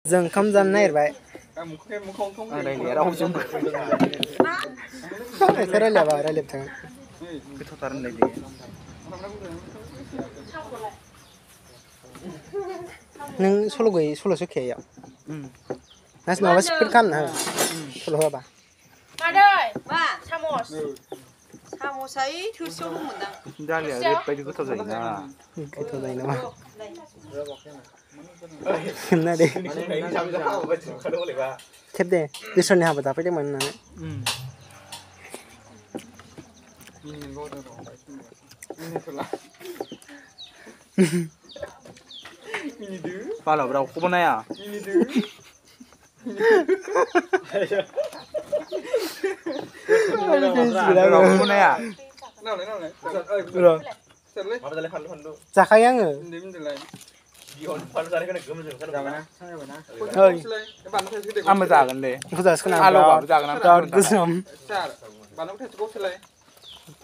जों ओंखाम जानो नागिरबाय रायलाया रावजों एसे रायलायाबा रायलायबाय थागोन गोथावथार होनलायदो नों सल' गैयै सल'सो खेयाव नास माबा स्पिड खालामना हो सल' होआबा मादै मा सामस सामसआ थोरसियाव दंमोनदां दालिया ओरैबायदि गोथाव जायोना गोथाव जायो नामा ना दे खेब दे बिसरनि हाबा जाफैदोंमोन होननानै बालाव रावखौबो नाया रावखौबो नाया जाखायो आङो आंबो जागोन दे बेखौ जासिगोन आं आलौबाबो जागोन आं बिराद गोसोम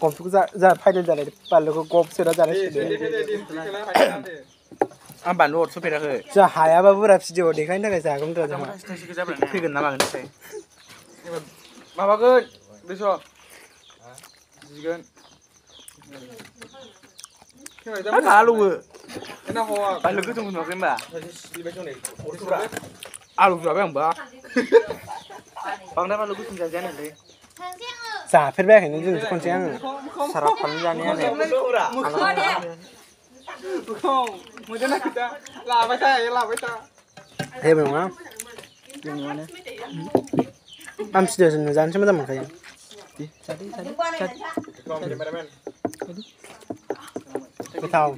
गबखौ जा फायदेल जालाय बानलुखौ गब सोना जानाय आं बानलु अरस'फेराखै जा हायाबा बुरा भिडिअ देखायनो थाखाय जागोन जोंहा फैगोन ना मागोन माबागोन बेसर जिगोन आलौवो बानलु गोथाव नुवाखै होनबा आलु जाबाय आंबा बांद्राय बानलु गोथाव जाजाया नोंलै जाफेरबायाखैनो जों खनसे आङो साराप फानलु जानाया जेबो नङा आं भिडिअ जानोसो मोजां मोनखायो गोथाव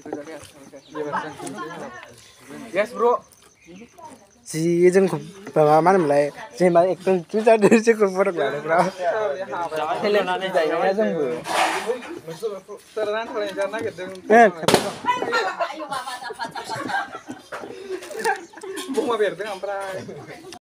जि जोंखौ माबा मा होनोमोनलाय जेनेबा एकदम जुजादो जोंखौ फटक लादोंब्रा फेलेनानै जायोना जोंबो बमा बेरदों ओमफ्राय